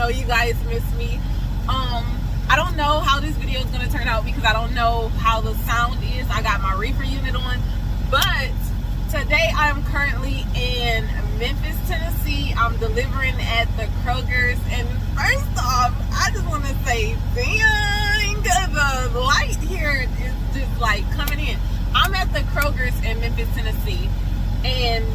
know you guys miss me. I don't know how this video is going to turn out because I don't know how the sound is. I got my reefer unit on, but today I'm currently in Memphis, Tennessee. I'm delivering at the Kroger's, and first off, I just want to say, dang, the light here is just like coming in. I'm at the Kroger's in Memphis, Tennessee, and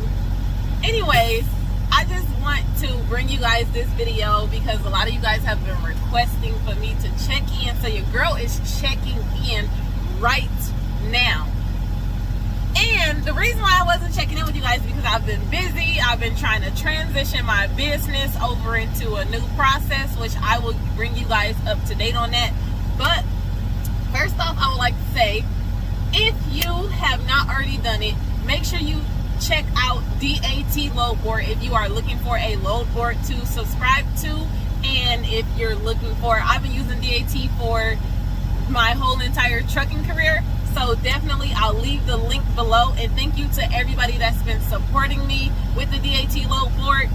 anyways, I just want to bring you guys this video because a lot of you guys have been requesting for me to check in. So your girl is checking in right now. And the reason why I wasn't checking in with you guys is because I've been busy. I've been trying to transition my business over into a new process, which I will bring you guys up to date on that. But first off, I would like to say, if you have not already done it, make sure you check out DAT load board if you are looking for a load board to subscribe to. And if you're looking for, I've been using DAT for my whole entire trucking career, so definitely I'll leave the link below. And thank you to everybody that's been supporting me with the DAT load board.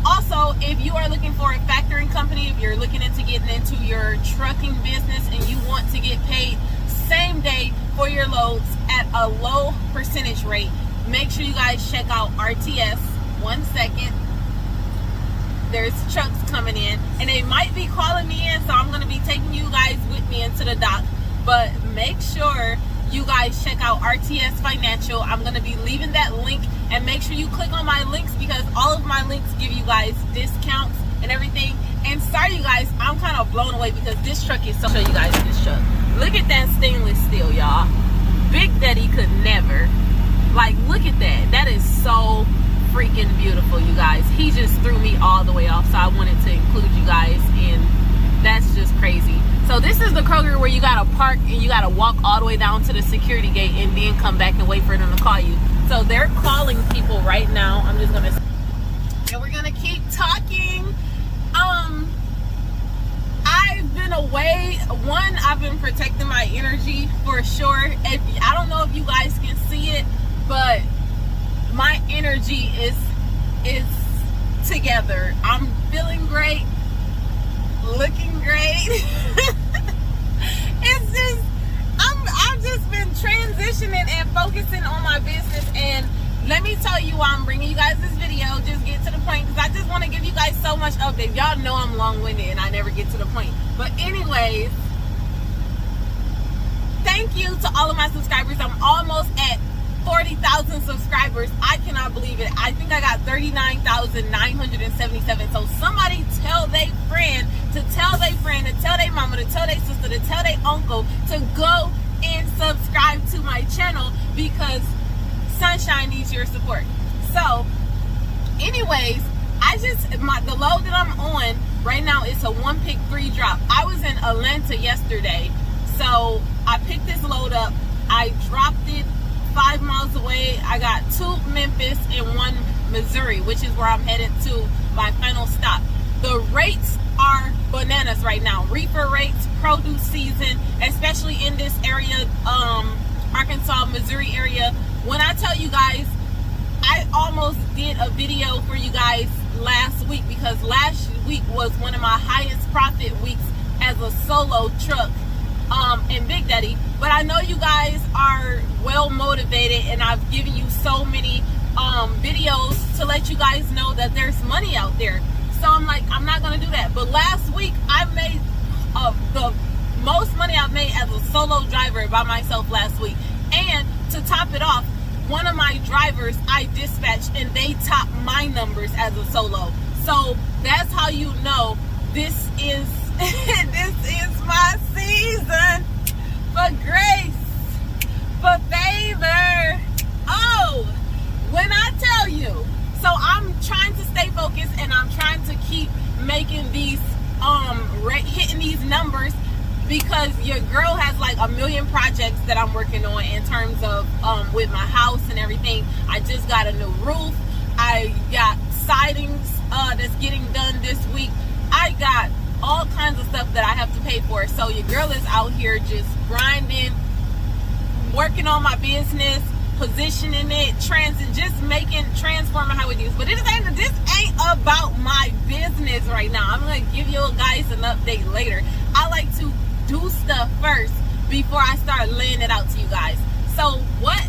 Also, if you are looking for a factoring company, if you're looking into getting into your trucking business and you want to get paid same day for your loads at a low percentage rate, make sure you guys check out RTS. 1 second. There's trucks coming in, and they might be calling me in, so I'm going to be taking you guys with me into the dock. But make sure you guys check out RTS Financial. I'm going to be leaving that link, and make sure you click on my links because all of my links give you guys discounts and everything. And sorry, you guys, I'm kind of blown away because this truck is so. Show you guys this truck. Look at that stainless steel, y'all. Big Daddy could never. Like, look at that. That is so freaking beautiful, you guys. He just threw me all the way off, so I wanted to include you guys in. That's just crazy. So this is the Kroger where you gotta park and you gotta walk all the way down to the security gate and then come back and wait for them to call you. So they're calling people right now. I'm just gonna, and we're gonna keep talking. I've been away. One, I've been protecting my energy for sure. I don't know if you guys can see it, but my energy is together. I'm feeling great, looking great. It's just I've just been transitioning and focusing on my business. And let me tell you why I'm bringing you guys this video. Just get to the point because I just want to give you guys so much update. Y'all know I'm long-winded and I never get to the point. But anyways, thank you to all of my subscribers. I'm almost at 40,000 subscribers. I cannot believe it. I think I got 39,977. So somebody tell their friend to tell their friend to tell their mama to tell their sister to tell their uncle to go and subscribe to my channel because Sunshine needs your support. So anyways, the load that I'm on right now is a 1-pick 3 drop. I was in Atlanta yesterday, so I picked this load up. I dropped it 5 miles away. I got 2 Memphis and 1 Missouri, which is where I'm headed to my final stop. The rates are bananas right now. Reefer rates, produce season, especially in this area, Arkansas, Missouri area. When I tell you guys, I almost did a video for you guys last week because last week was one of my highest profit weeks as a solo truck and Big Daddy. But I know you guys are well motivated and I've given you so many videos to let you guys know that there's money out there. So I'm like, I'm not gonna do that. But last week I made the most money I've made as a solo driver by myself last week. And to top it off, one of my drivers I dispatched and they topped my numbers as a solo. So that's how you know this is this is my season for grace, for favor. Oh, when I tell you, so I'm trying to stay focused and I'm trying to keep making these hitting these numbers because your girl has like a million projects that I'm working on in terms of with my house and everything. I just got a new roof. I got sidings that's getting done this week. I got all kinds of stuff that I have to pay for. So your girl is out here just grinding, working on my business, positioning it, transforming how it is. But this ain't about my business guys right now. I'm going to give you guys an update later. I like to do stuff first before I start laying it out to you guys. So what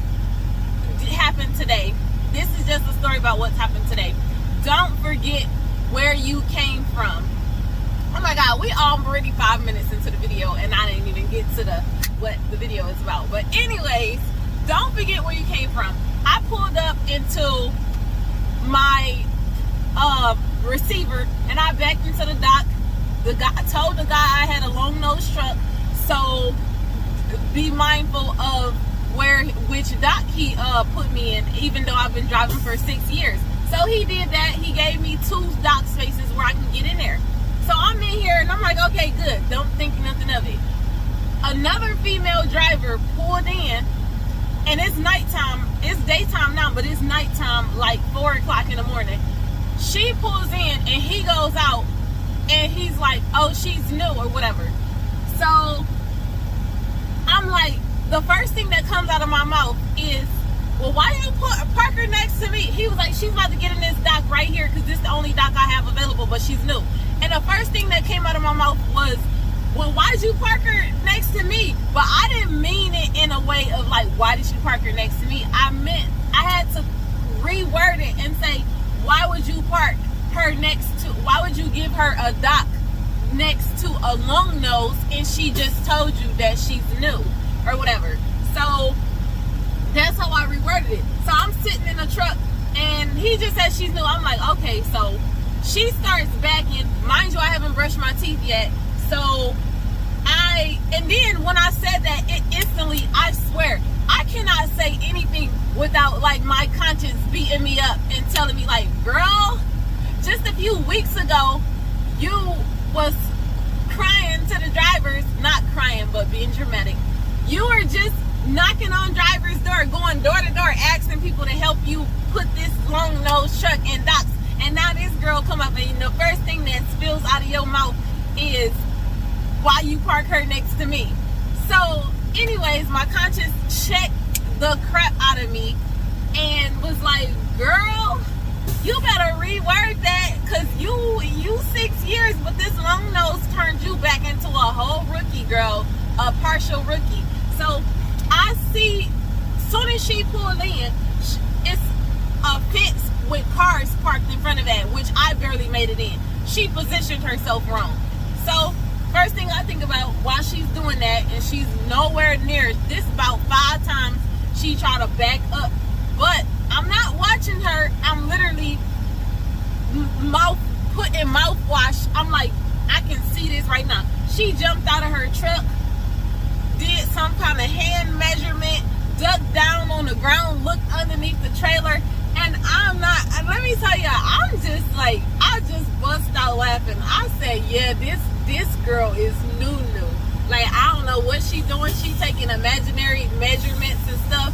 happened today? This is just a story about what's happened today. Don't forget where you came from. Oh my God, we already 5 minutes into the video and I didn't even get to what the video is about. But anyways, don't forget where you came from. I pulled up into my receiver and I backed into the dock. I told the guy I had a long nose truck, so be mindful of which dock he put me in, even though I've been driving for 6 years. So he did that. He gave me 2 dock spaces where I can get in there. So I'm in here and I'm like, okay, good. Don't think nothing of it. Another female driver pulled in, and it's nighttime. It's daytime now, but it's nighttime, like 4 o'clock in the morning. She pulls in and he goes out and he's like, oh, she's new or whatever. So I'm like, the first thing that comes out of my mouth is, well, why do you park her next to me? He was like, she's about to get in this dock right here because this is the only dock I have available, but she's new. And the first thing that came out of my mouth was, well, why did you park her next to me? But I didn't mean it in a way of like, why did you park her next to me? I meant I had to reword it and say, why would you park her why would you give her a dock next to a long nose and she just told you that she's new or whatever? So that's how I reworded it. So I'm sitting in the truck and he just said she's new. I'm like, okay. So she starts backing. Mind you, I haven't brushed my teeth yet. So and then when I said that, it instantly, I swear, I cannot say anything without like my conscience beating me up and telling me like, girl, just a few weeks ago, you was crying to the drivers, not crying, but being dramatic. You were just knocking on drivers' door, going door to door, asking people to help you put this long nose truck in docks. And now this girl come up and the first thing that spills out of your mouth is, why you park her next to me? So anyways, my conscience checked the crap out of me and was like, girl, you better reword that, because you 6 years, but this long nose turned you back into a whole rookie, girl, a partial rookie. So I see, soon as she pulled in, it's a fence with cars parked in front of that, which I barely made it in. She positioned herself wrong. So first thing I think about while she's doing that, and she's nowhere near, this about 5 times she tried to back up, but I'm not watching her. I'm literally putting mouthwash. I'm like, I can see this right now. She jumped out of her truck, did some kind of hand measurement, ducked down on the ground, looked underneath the trailer, and let me tell you, I'm just like, I just bust out laughing. I said, yeah, this girl is new. Like, I don't know what she's doing. She's taking imaginary measurements and stuff,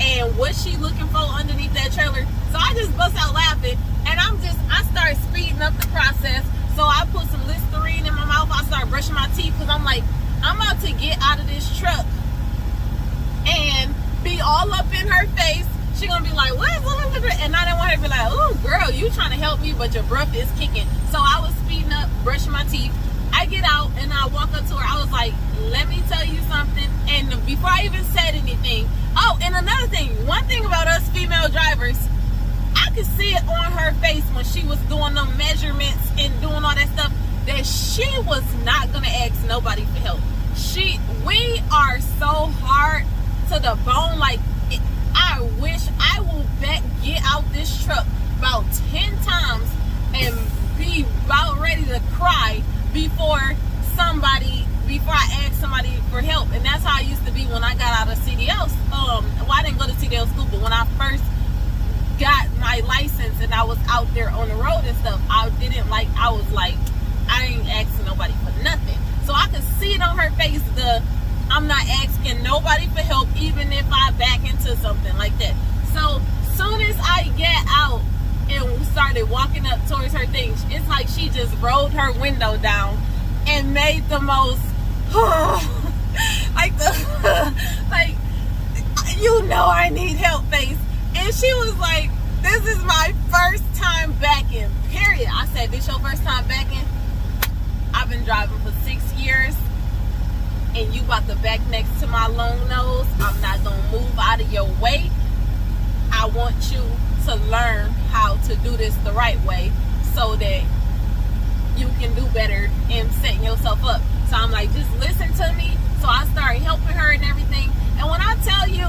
and what she looking for underneath that trailer. So I just bust out laughing, and I start speeding up the process. So I put some Listerine in my mouth. I start brushing my teeth because I'm like, I'm about to get out of this truck and be all up in her face. She gonna be like, what is it? And I didn't want her to be like, oh girl, you trying to help me, but your breath is kicking. So I was speeding up, brushing my teeth. I get out and I walk up to her. I was like, let me tell you something. And before I even said anything, oh, and another thing, one thing about us female drivers, I could see it on her face when she was doing them measurements and doing all that stuff, that she was not gonna ask nobody for help. We are so hard to the bone. Like, I wish I will get out this truck about 10 times and be about ready to cry before I ask somebody for help. And that's how I used to be when I got out of CDL. Well, I didn't go to CDL school, but when I first got my license and I was out there on the road and stuff, I was like, I ain't asking nobody for nothing. So I could see it on her face, I'm not asking nobody for help, even if I back into something like that. So soon as I get out and started walking up towards her thing, it's like she just rolled her window down and made the most like you know I need help face. And she was like, this is my first time backing, period. I said, this your first time backing? I've been driving for 6 years, and you about to back next to my long nose. I'm not going to move out of your way. I want you to learn how to do this the right way so that you can do better in setting yourself up. So I'm like, just listen to me. So I started helping her and everything. And when I tell you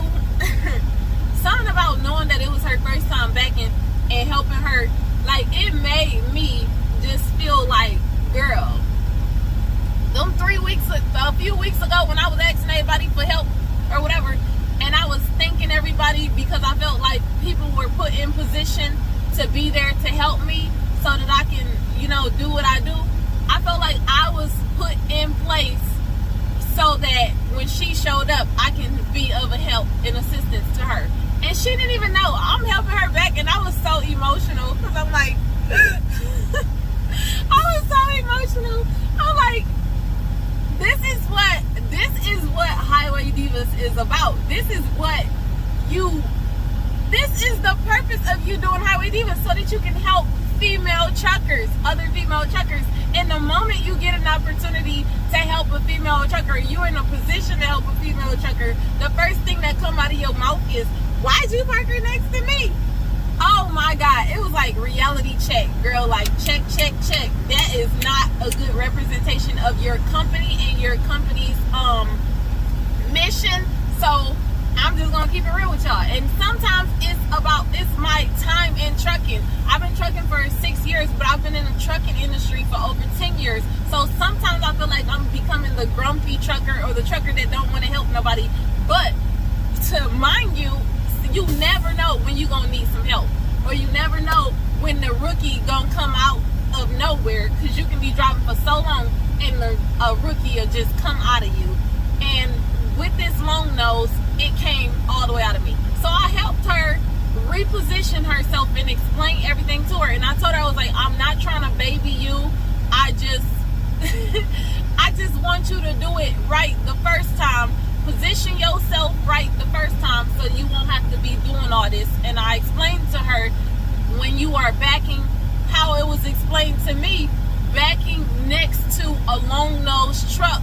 something about knowing that it was her first time backing and helping her, like, it made me just feel like, girl, them a few weeks ago when I was asking everybody for help or whatever, and I was thanking everybody because I felt like people were put in position to be there to help me so that I can, do what I do. I felt like I was put in place so that when she showed up, I can be of a help and assistance to her. And she didn't even know. I'm helping her back, and I was so emotional because I'm like, I was so emotional. I'm like, this is what Highway Divas is about. This is the purpose of you doing Highway Divas, so that you can help other female truckers. And the moment you get an opportunity to help a female trucker, you're in a position to help a female trucker, the first thing that come out of your mouth is, why'd you park her next to me? Oh my God, it was like reality check, girl, like check. That is not a good representation of your company and your company's mission. So I'm just gonna keep it real with y'all. And sometimes it's my time in trucking. I've been trucking for 6 years, but I've been in the trucking industry for over 10 years. So sometimes I feel like I'm becoming the grumpy trucker or the trucker that don't want to help nobody. But to mind you, you never know when you're gonna need some help, or you never know when the rookie gonna come out of nowhere, because you can be driving for so long and a rookie will just come out of you. And with this long nose, it came all the way out of me. So I helped her reposition herself and explain everything to her. And I told her, I was like, I'm not trying to baby you. I just want you to do it right the first time. Position yourself right the first time so you won't have to be doing all this. And I explained to her, when you are backing, how it was explained to me, backing next to a long nose truck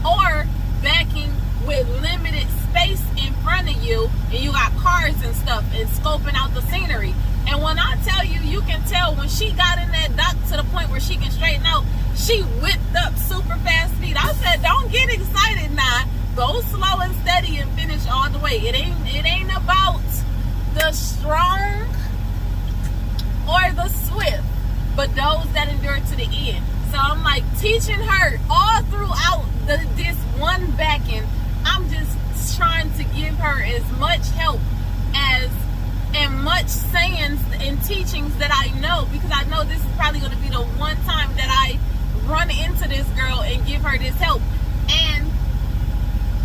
or backing with limited space in front of you, and you got cars and stuff and scoping out the scenery. And when I tell you, you can tell when she got in that dock to the point where she can straighten out, she whipped up super fast speed. I said, don't get excited now. Go slow and steady and finish all the way. It ain't about the strong or the swift, but those that endure to the end. So I'm like teaching her all throughout this one backing. I'm just trying to give her as much help and much sayings and teachings that I know, because I know this is probably going to be the one time that I run into this girl and give her this help. And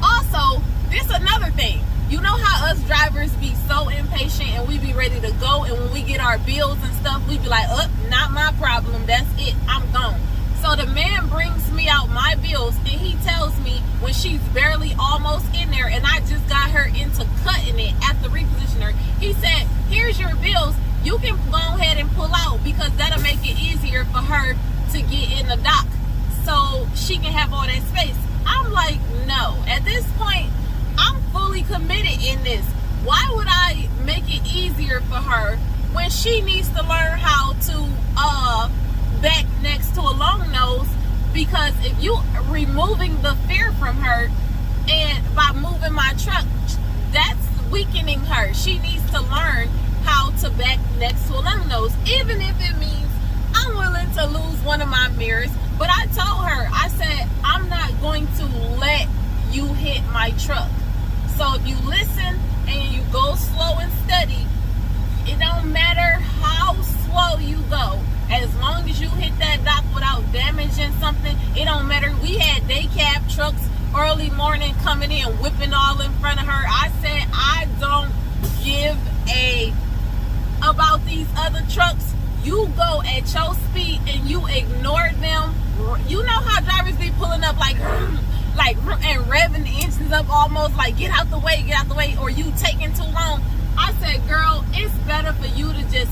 also, this another thing. You know how us drivers be so impatient and we be ready to go, and when we get our bills and stuff, we be like, not my problem, that's it, I'm gone. So the man brings me out my bills, and he tells me when she's barely almost in there, and I just got her into cutting it at the repositioner, he said, here's your bills, you can go ahead and pull out, because that'll make it easier for her to get in the dock so she can have all that space. I'm like, no, at this point, I'm fully committed in this. Why would I make it easier for her when she needs to learn how to back next to a long nose? Because if you removing the fear from her, and by moving my truck, that's weakening her. She needs to learn how to back next to a long nose, even if it means I'm willing to lose one of my mirrors. But I told her, I said, I'm not going to let you hit my truck. So if you listen and you go slow and steady, it don't matter how slow you go. As long as you hit that dock without damaging something, it don't matter. We had day cab trucks early morning coming in, whipping all in front of her. I said, I don't give a about these other trucks. You go at your speed and you ignore them. You know how drivers be pulling up like and revving the engines up almost like get out the way, or you taking too long. I said, girl, it's better for you to just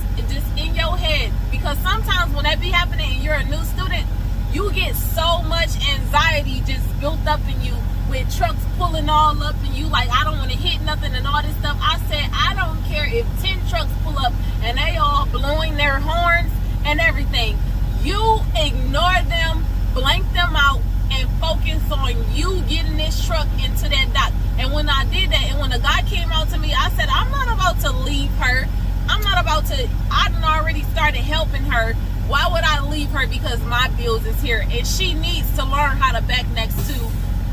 in your head, because sometimes when that be happening and you're a new student, you get so much anxiety just built up in you with trucks pulling all up and you like, I don't want to hit nothing and all this stuff. I said, I don't care if 10 trucks pull up and they all blowing their horns and everything. You ignore them, blank them out, and focus on you getting this truck into that dock. And when I did that, and when the guy came out to me, I said, I'm not about to leave her. I done already started helping her. Why would I leave her because my bills is here? And she needs to learn how to back next to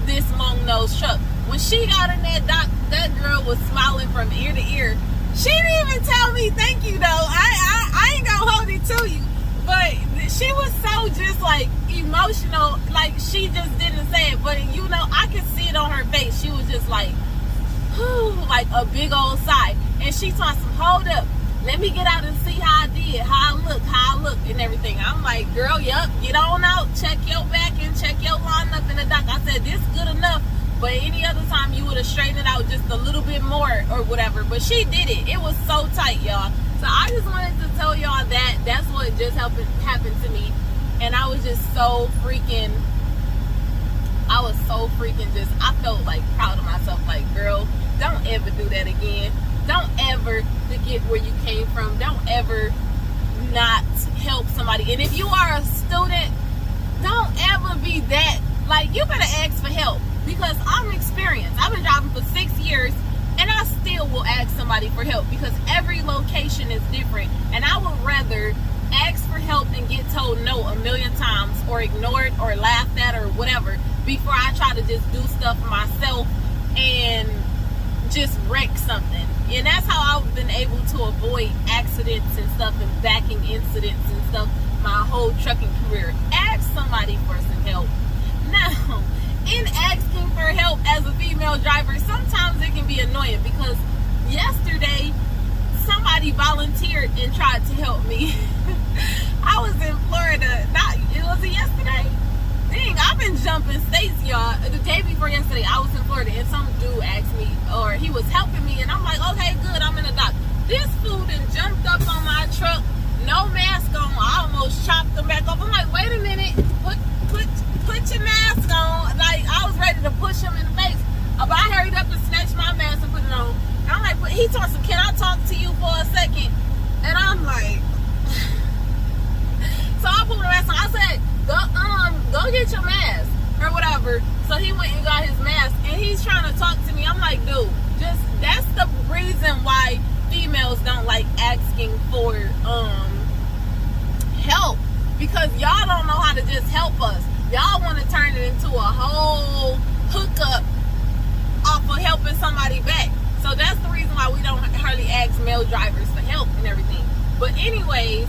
this long nose truck. When she got in that dock, that girl was smiling from ear to ear. She didn't even tell me thank you though. I ain't gonna hold it to you. But she was so just like emotional, like she just didn't say it. But you know, I could see it on her face. She was just like, whew, like a big old sigh. And she told some, hold up, let me get out and see how I did, how I look and everything. I'm like, girl, yup, get on out, check your back and check your line up in the dock. I said, this good enough. But any other time you would have straightened it out just a little bit more or whatever. But she did it. It was so tight, y'all. So I just wanted to tell y'all that that's what just happened to me. And I was just so freaking just, I felt like proud of myself. Like, girl, don't ever do that again. Don't ever forget where you came from. Don't ever not help somebody. And if you are a student, don't ever be that. Like, you better ask for help, because I'm experienced. I've been driving for 6 years, and I still will ask somebody for help, because every location is different. And I would rather ask for help and get told no a million times, or ignored, or laughed at, or whatever, before I try to just do stuff myself and just wreck something. And that's how I've been able to avoid accidents and stuff, and backing incidents and stuff my whole trucking career. Ask somebody for some help. Now, in asking for help as a female driver, sometimes it can be annoying, because yesterday somebody volunteered and tried to help me. I was in Florida. Was it yesterday? Dang, I've been jumping states, y'all. The day before yesterday, I was in Florida, and some dude asked me, or he was helping me, and I'm like, okay, good, I'm in the dock. This fool done jumped up on my truck, no mask on. I almost chopped him back off. I'm like, wait a minute, put your mask on. Like, I was ready to push him in the face. But I hurried up and snatched my mask and put it on. And I'm like, but he told him, can I talk to you for a second? And I'm like, so I put my mask on. I said, go get your mask or whatever. So he went and got his mask, and he's trying to talk to me. I'm like, dude, that's the reason why females don't like asking for help, because y'all don't know how to just help us. Y'all want to turn it into a whole hookup off of helping somebody back. So that's the reason why we don't hardly ask male drivers for help and everything. But anyways,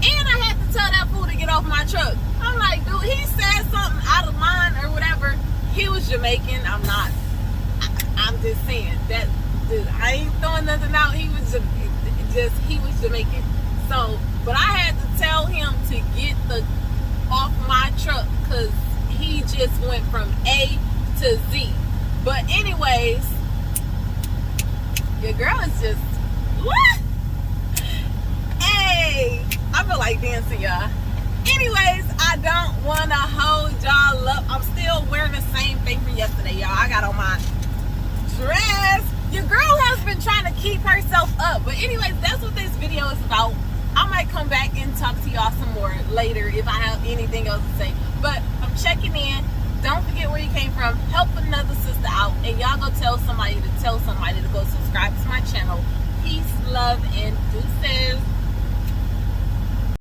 and I had to tell that fool to get off my truck. I'm like, dude, he said something out of line or whatever. He was Jamaican. I'm not. I'm just saying that, dude, I ain't throwing nothing out. He was Jamaican. So, but I had to tell him to get off my truck, because he just went from A to Z. But anyways, your girl is just, what? Hey, I feel like dancing, y'all. Anyways, I don't want to hold y'all up. I'm still wearing the same thing from yesterday, y'all. I got on my dress. Your girl has been trying to keep herself up. But anyways, that's what this video is about. I might come back and talk to y'all some more later if I have anything else to say. But I'm checking in. Don't forget where you came from. Help another sister out. And y'all go tell somebody to go subscribe to my channel. Peace, love, and deuces.